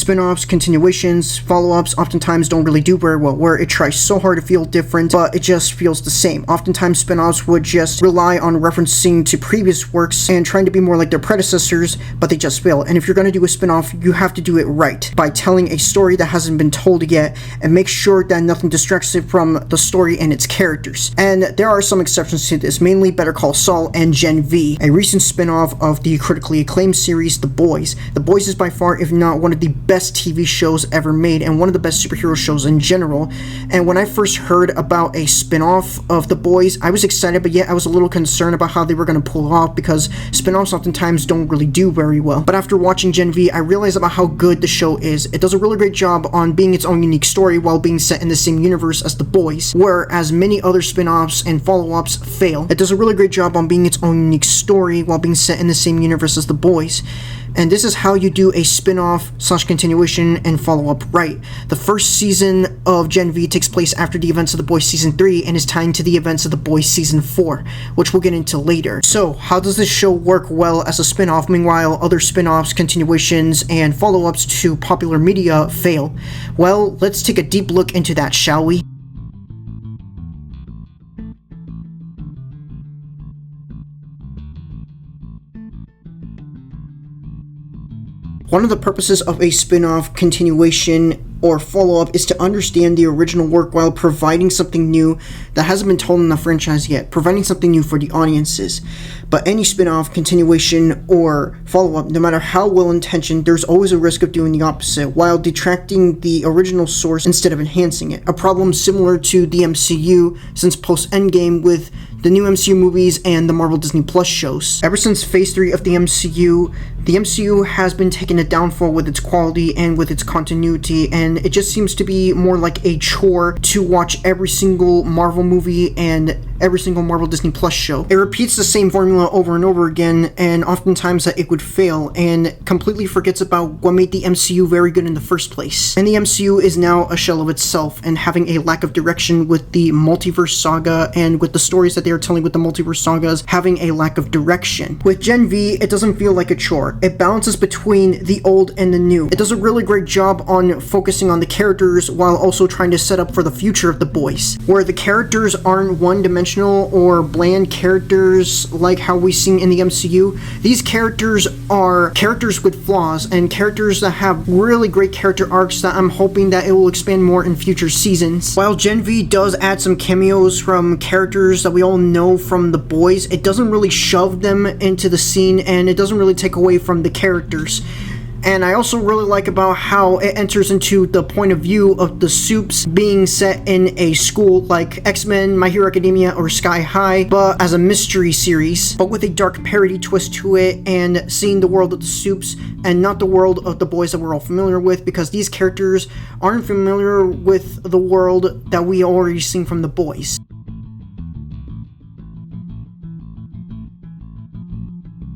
spin-offs, continuations, follow-ups oftentimes don't really do very well, where it tries so hard to feel different, but it just feels the same. Oftentimes spin-offs would just rely on referencing to previous works and trying to be more like their predecessors, but they just fail. And if you're going to do a spin-off, you have to do it right by telling a story that hasn't been told yet and make sure that nothing distracts it from the story and its characters. And there are some exceptions to this, mainly Better Call Saul and Gen V, a recent spin-off of the critically acclaimed series The Boys. The Boys is by far, if not one of the best TV shows ever made and one of the best superhero shows in general. And when I first heard about a spin-off of The Boys, I was excited, but yet I was a little concerned about how they were going to pull it off, because spin-offs oftentimes don't really do very well. But after watching Gen V, I realized about how good the show is. It does a really great job on being its own unique story while being set in the same universe as The Boys, whereas many other spin-offs and follow-ups fail. It does a really great job on being its own unique story while being set in the same universe as The Boys. And this is how you do a spin-off / continuation and follow-up right. The first season of Gen V takes place after the events of The Boys Season 3 and is tying to the events of The Boys Season 4, which we'll get into later. So, how does this show work well as a spin-off, meanwhile other spin-offs, continuations, and follow-ups to popular media fail? Well, let's take a deep look into that, shall we? One of the purposes of a spin-off, continuation, or follow-up is to understand the original work while providing something new that hasn't been told in the franchise yet, providing something new for the audiences. But any spin-off, continuation, or follow-up, no matter how well-intentioned, there's always a risk of doing the opposite, while detracting the original source instead of enhancing it. A problem similar to the MCU since post-Endgame with the new MCU movies and the Marvel Disney Plus shows. Ever since Phase 3 of the MCU has been taking a downfall with its quality and with its continuity, and it just seems to be more like a chore to watch every single Marvel movie and every single Marvel Disney Plus show. It repeats the same formula over and over again, and oftentimes that it would fail, and completely forgets about what made the MCU very good in the first place. And the MCU is now a shell of itself, and having a lack of direction with the multiverse saga and with the stories that they are telling with the multiverse sagas, having a lack of direction. With Gen V, it doesn't feel like a chore. It balances between the old and the new. It does a really great job on focusing on the characters while also trying to set up for the future of the boys, where the characters aren't one-dimensional or bland characters like how we see in the MCU. These characters are characters with flaws and characters that have really great character arcs that I'm hoping that it will expand more in future seasons. While Gen V does add some cameos from characters that we all know from the boys, it doesn't really shove them into the scene, and it doesn't really take away from the characters. And I also really like about how it enters into the point of view of the Supes being set in a school like X-Men, My Hero Academia, or Sky High, but as a mystery series, but with a dark parody twist to it, and seeing the world of the Supes and not the world of the boys that we're all familiar with, because these characters aren't familiar with the world that we already seen from the boys.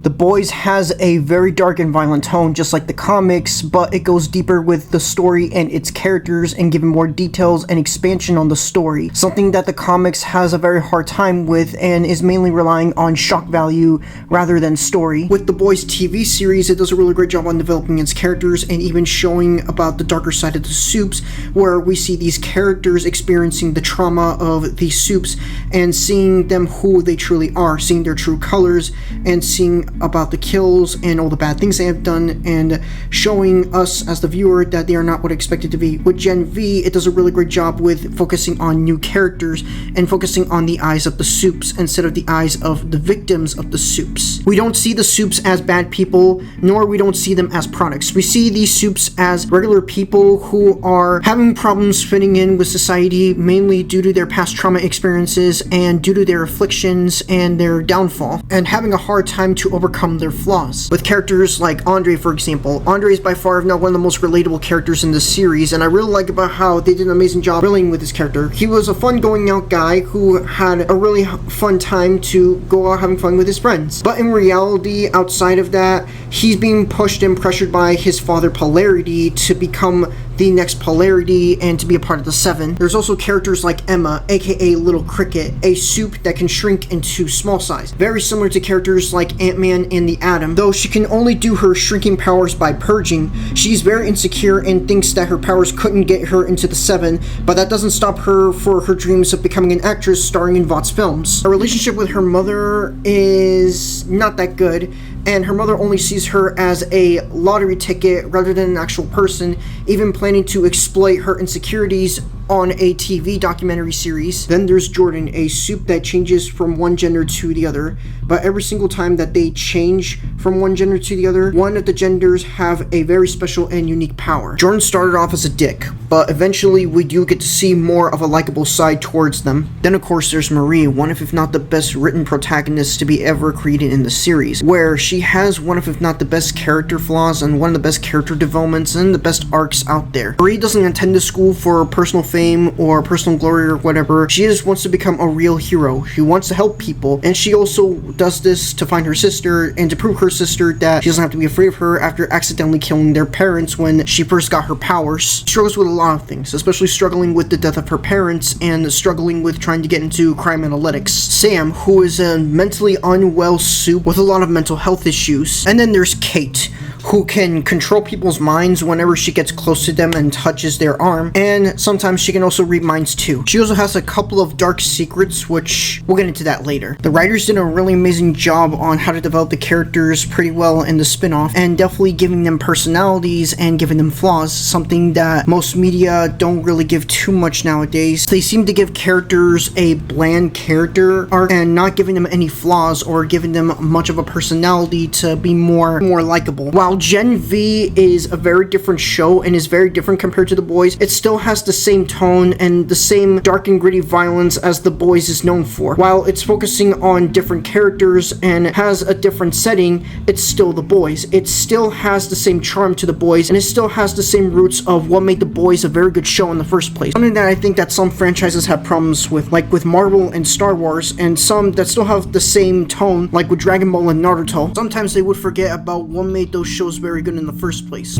The Boys has a very dark and violent tone, just like the comics, but it goes deeper with the story and its characters and giving more details and expansion on the story, something that the comics has a very hard time with and is mainly relying on shock value rather than story. With the Boys TV series, it does a really great job on developing its characters and even showing about the darker side of the Supes, where we see these characters experiencing the trauma of the Supes and seeing them who they truly are, seeing their true colors, and seeing about the kills and all the bad things they have done, and showing us as the viewer that they are not what expected to be. With Gen V, it does a really great job with focusing on new characters and focusing on the eyes of the Supes instead of the eyes of the victims of the Supes. We don't see the Supes as bad people, nor we don't see them as products. We see these Supes as regular people who are having problems fitting in with society, mainly due to their past trauma experiences and due to their afflictions and their downfall, and having a hard time to overcome their flaws. With characters like Andre, for example, Andre is by far, if not one of the most relatable characters in the series, and I really like about how they did an amazing job relating with his character. He was a fun going out guy who had a really fun time to go out having fun with his friends. But in reality, outside of that, he's being pushed and pressured by his father Polarity to become the next Polarity and to be a part of the Seven. There's also characters like Emma, aka Little Cricket, a soup that can shrink into small size. Very similar to characters like Ant-Man in the atom. Though she can only do her shrinking powers by purging, she's very insecure and thinks that her powers couldn't get her into the Seven, but that doesn't stop her for her dreams of becoming an actress starring in Vought's films. Her relationship with her mother is not that good, and her mother only sees her as a lottery ticket rather than an actual person, even planning to exploit her insecurities on a TV documentary series. Then there's Jordan, a soup that changes from one gender to the other, but every single time that they change from one gender to the other, one of the genders have a very special and unique power. Jordan started off as a dick, but eventually we do get to see more of a likable side towards them. Then of course there's Marie, one of if not the best written protagonists to be ever created in the series, where she has one of if not the best character flaws and one of the best character developments and the best arcs out there. Marie doesn't attend to school for personal fame or personal glory or whatever. She just wants to become a real hero. She wants to help people, and she also does this to find her sister and to prove her sister that she doesn't have to be afraid of her after accidentally killing their parents when she first got her powers. She struggles with a lot of things, especially struggling with the death of her parents and struggling with trying to get into crime analytics. Sam, who is a mentally unwell soup with a lot of mental health issues. And then there's Kate, who can control people's minds whenever she gets close to them and touches their arm, and sometimes she can also read minds too. She also has a couple of dark secrets, which we'll get into that later. The writers did a really amazing job on how to develop the characters pretty well in the spin-off, and definitely giving them personalities and giving them flaws, something that most media don't really give too much nowadays. They seem to give characters a bland character arc and not giving them any flaws or giving them much of a personality to be more likable. While Gen V is a very different show and is very different compared to The Boys, it still has the same tone and the same dark and gritty violence as The Boys is known for. While it's focusing on different characters and has a different setting, it's still The Boys. It still has the same charm to The Boys, and it still has the same roots of what made The Boys a very good show in the first place. Something that I think that some franchises have problems with, like with Marvel and Star Wars, and some that still have the same tone, like with Dragon Ball and Naruto. Sometimes they would forget about what made those shows very good in the first place.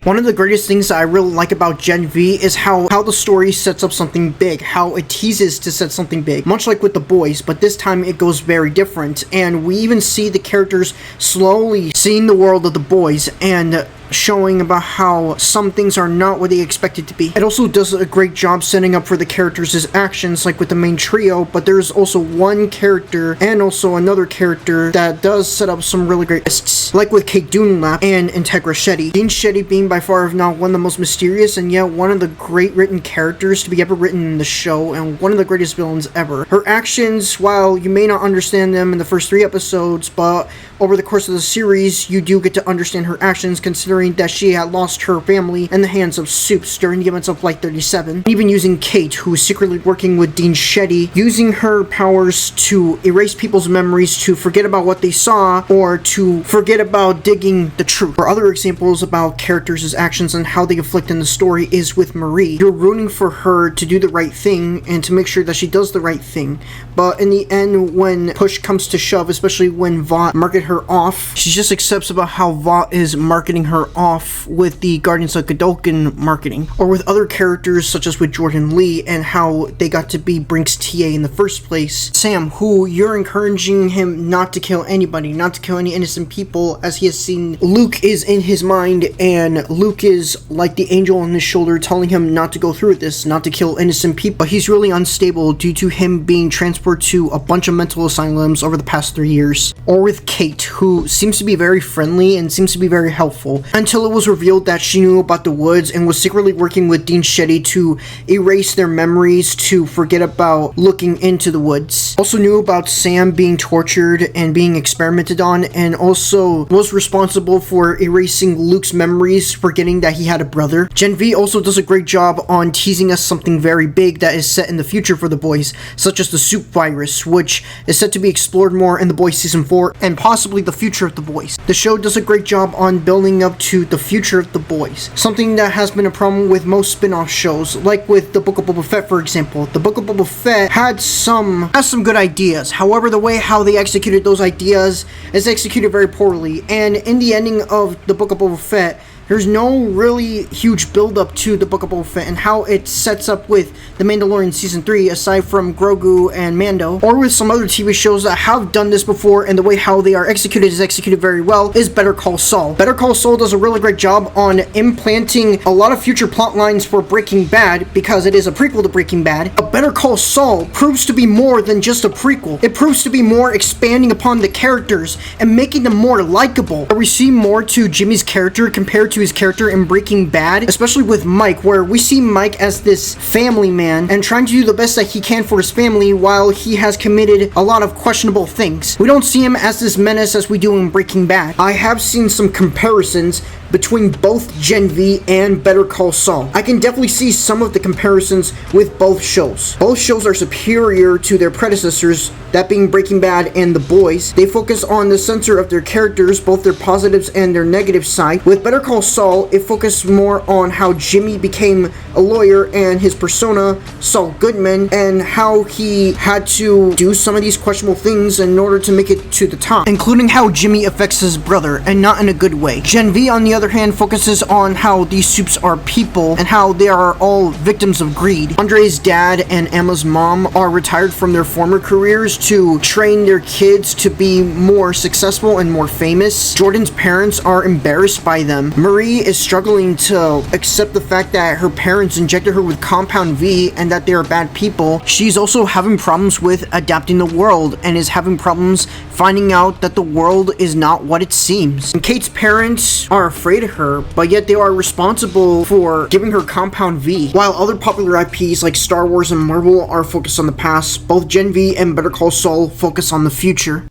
One of the greatest things that I really like about Gen V is how the story sets up something big, how it teases to set something big, much like with The Boys, but this time it goes very different, and we even see the characters slowly seeing the world of The Boys and showing about how some things are not what they expected to be. It also does a great job setting up for the characters' actions, like with the main trio, but there's also one character and also another character that does set up some really great twists, like with Kate Dunlap and Integra Shetty. Dean Shetty being by far, if not one of the most mysterious and yet one of the great written characters to be ever written in the show, and one of the greatest villains ever. Her actions, while you may not understand them in the first 3 episodes, but over the course of the series, you do get to understand her actions, considering that she had lost her family in the hands of soups during the events of Flight 37. Even using Kate, who is secretly working with Dean Shetty, using her powers to erase people's memories, to forget about what they saw, or to forget about digging the truth. For other examples about characters' actions and how they conflict in the story is with Marie. You're rooting for her to do the right thing and to make sure that she does the right thing, but in the end, when push comes to shove, especially when Vought market her off, she just accepts about how Vought is marketing her off with the Guardians of Godolphin marketing, or with other characters such as with Jordan Lee and how they got to be Brink's TA in the first place. Sam, who you're encouraging him not to kill anybody, not to kill any innocent people, as he has seen Luke is in his mind, and Luke is like the angel on his shoulder telling him not to go through with this, not to kill innocent people. But he's really unstable due to him being transported to a bunch of mental asylums over the past 3 years. Or with Kate, who seems to be very friendly and seems to be very helpful, until it was revealed that she knew about the woods and was secretly working with Dean Shetty to erase their memories, to forget about looking into the woods. Also knew about Sam being tortured and being experimented on, and also was responsible for erasing Luke's memories, forgetting that he had a brother. Gen V also does a great job on teasing us something very big that is set in the future for The Boys, such as the soup virus, which is set to be explored more in The Boys Season 4, and possibly the future of The Boys. The show does a great job on building up to the future of The Boys, something that has been a problem with most spin-off shows, like with the Book of Boba Fett, for example. The Book of Boba Fett has some good ideas, however the way how they executed those ideas is executed very poorly, and in the ending of the Book of Boba Fett, There's no really huge build-up to the Book of Boba Fett and how it sets up with The Mandalorian Season 3, aside from Grogu and Mando, or with some other TV shows that have done this before, and the way how they are executed is executed very well, is Better Call Saul. Better Call Saul does a really great job on implanting a lot of future plot lines for Breaking Bad, because it is a prequel to Breaking Bad. But Better Call Saul proves to be more than just a prequel. It proves to be more expanding upon the characters and making them more likable. We see more to Jimmy's character compared to his character in Breaking Bad, especially with Mike, where we see Mike as this family man and trying to do the best that he can for his family while he has committed a lot of questionable things. We don't see him as this menace as we do in Breaking Bad. I have seen some comparisons between both Gen V and Better Call Saul. I can definitely see some of the comparisons with both shows. Both shows are superior to their predecessors, that being Breaking Bad and The Boys. They focus on the center of their characters, both their positives and their negative side. With Better Call Saul, it focused more on how Jimmy became a lawyer and his persona, Saul Goodman, and how he had to do some of these questionable things in order to make it to the top, including how Jimmy affects his brother, and not in a good way. Gen V, on the other hand, focuses on how these soups are people and how they are all victims of greed. Andre's dad and Emma's mom are retired from their former careers to train their kids to be more successful and more famous. Jordan's parents are embarrassed by them. Marie is struggling to accept the fact that her parents injected her with Compound V and that they are bad people. She's also having problems with adapting the world and is having problems finding out that the world is not what it seems. And Kate's parents are afraid of her, but yet they are responsible for giving her Compound V. While other popular IPs like Star Wars and Marvel are focused on the past, both Gen V and Better Call Saul focus on the future.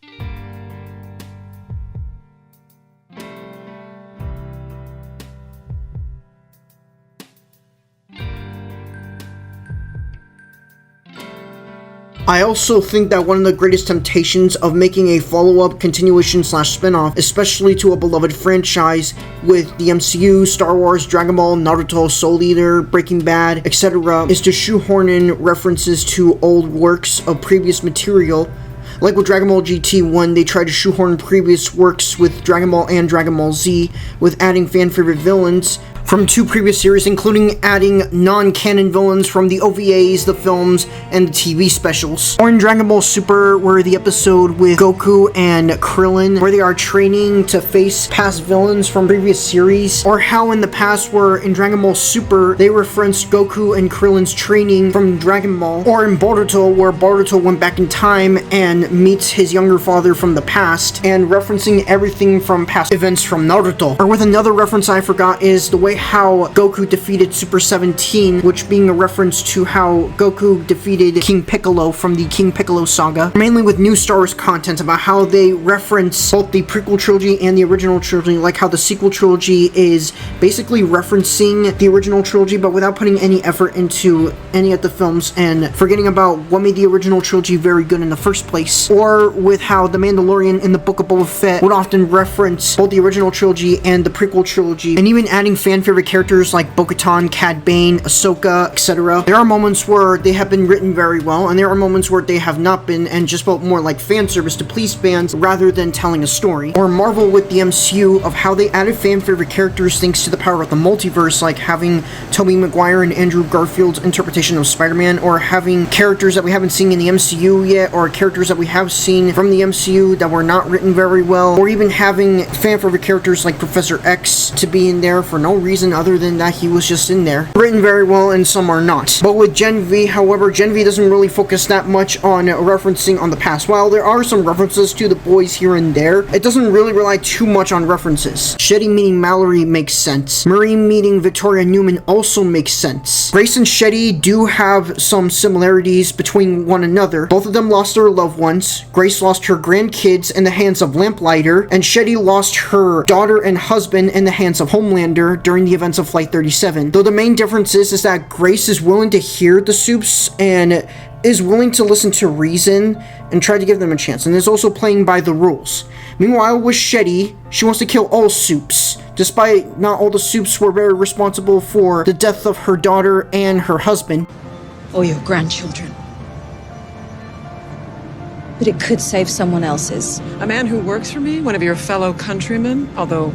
I also think that one of the greatest temptations of making a follow-up, continuation / spin-off, especially to a beloved franchise with the MCU, Star Wars, Dragon Ball, Naruto, Soul Eater, Breaking Bad, etc., is to shoehorn in references to old works of previous material. Like with Dragon Ball GT 1, they tried to shoehorn previous works with Dragon Ball and Dragon Ball Z, with adding fan-favorite villains from two previous series, including adding non-canon villains from the OVAs, the films, and the TV specials. Or in Dragon Ball Super, where the episode with Goku and Krillin, where they are training to face past villains from previous series. Or how in the past, where in Dragon Ball Super, they referenced Goku and Krillin's training from Dragon Ball. Or in Boruto, where Boruto went back in time and meets his younger father from the past, and referencing everything from past events from Naruto. Or with another reference I forgot is the way how Goku defeated Super 17, which being a reference to how Goku defeated King Piccolo from the King Piccolo saga. Mainly with new Star Wars content about how they reference both the prequel trilogy and the original trilogy, like how the sequel trilogy is basically referencing the original trilogy but without putting any effort into any of the films and forgetting about what made the original trilogy very good in the first place. Or with how The Mandalorian in the Book of Boba Fett would often reference both the original trilogy and the prequel trilogy, and even adding fan favorite characters like Bo-Katan, Cad Bane, Ahsoka, etc. There are moments where they have been written very well, and there are moments where they have not been and just felt more like fan service to please fans rather than telling a story. Or Marvel with the MCU of how they added fan favorite characters thanks to the power of the multiverse, like having Tobey Maguire and Andrew Garfield's interpretation of Spider-Man, or having characters that we haven't seen in the MCU yet, or characters that we have seen from the MCU that were not written very well, or even having fan favorite characters like Professor X to be in there for no reason other than that he was just in there. Written very well, and some are not. But with Gen V, however, Gen V doesn't really focus that much on referencing on the past. While there are some references to the boys here and there, it doesn't really rely too much on references. Shetty meeting Mallory makes sense. Marie meeting Victoria Newman also makes sense. Grace and Shetty do have some similarities between one another. Both of them lost their loved ones. Grace lost her grandkids in the hands of Lamplighter, and Shetty lost her daughter and husband in the hands of Homelander during the events of Flight 37. Though the main difference is that Grace is willing to hear the soups and is willing to listen to reason and try to give them a chance, and is also playing by the rules. Meanwhile, with Shetty, she wants to kill all soups, despite not all the soups were very responsible for the death of her daughter and her husband. Or your grandchildren. But it could save someone else's. A man who works for me, one of your fellow countrymen, although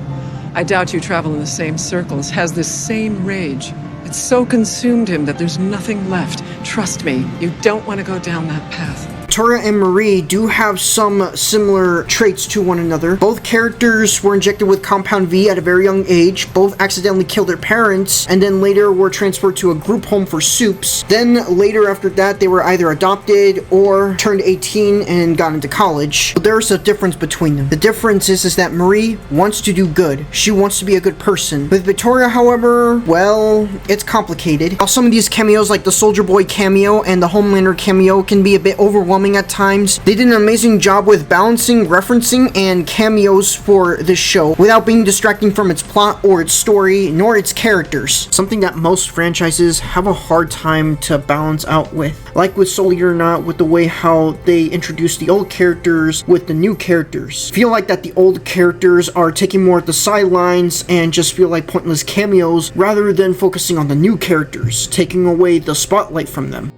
I doubt you travel in the same circles, has this same rage. It's so consumed him that there's nothing left. Trust me, you don't want to go down that path. Victoria and Marie do have some similar traits to one another. Both characters were injected with Compound V at a very young age. Both accidentally killed their parents, and then later were transferred to a group home for soups. Then later after that, they were either adopted or turned 18 and got into college. But there's a difference between them. The difference is that Marie wants to do good. She wants to be a good person. With Victoria, however, well, it's complicated. While some of these cameos, like the Soldier Boy cameo and the Homelander cameo, can be a bit overwhelming at times, they did an amazing job with balancing, referencing, and cameos for this show without being distracting from its plot or its story, nor its characters. Something that most franchises have a hard time to balance out with. Like with Soul Eat or Not, with the way how they introduce the old characters with the new characters. Feel like that the old characters are taking more at the sidelines and just feel like pointless cameos rather than focusing on the new characters, taking away the spotlight from them.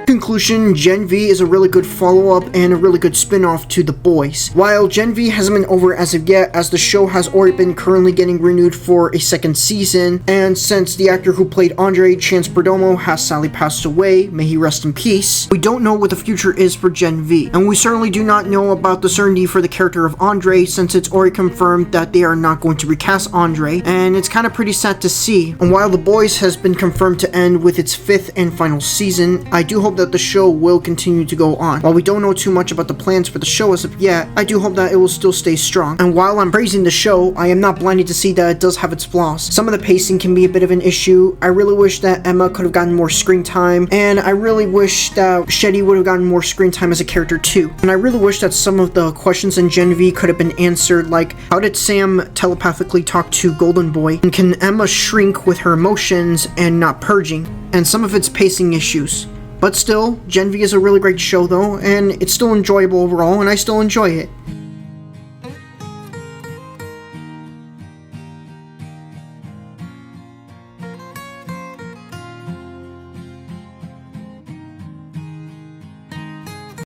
Conclusion, Gen V is a really good follow-up and a really good spin-off to The Boys. While Gen V hasn't been over as of yet, as the show has already been currently getting renewed for a second season, and since the actor who played Andre, Chance Perdomo, has sadly passed away, may he rest in peace, we don't know what the future is for Gen V, and we certainly do not know about the certainty for the character of Andre, since it's already confirmed that they are not going to recast Andre, and it's kind of pretty sad to see. And while The Boys has been confirmed to end with its 5th and final season, I do hope that the show will continue to go on. While we don't know too much about the plans for the show as of yet, I do hope that it will still stay strong. And while I'm praising the show, I am not blinded to see that it does have its flaws. Some of the pacing can be a bit of an issue. I really wish that Emma could have gotten more screen time, and I really wish that Shetty would have gotten more screen time as a character too. And I really wish that some of the questions in Gen V could have been answered, like how did Sam telepathically talk to Golden Boy, and can Emma shrink with her emotions and not purging, and some of its pacing issues. But still, Gen V is a really great show though, and it's still enjoyable overall, and I still enjoy it.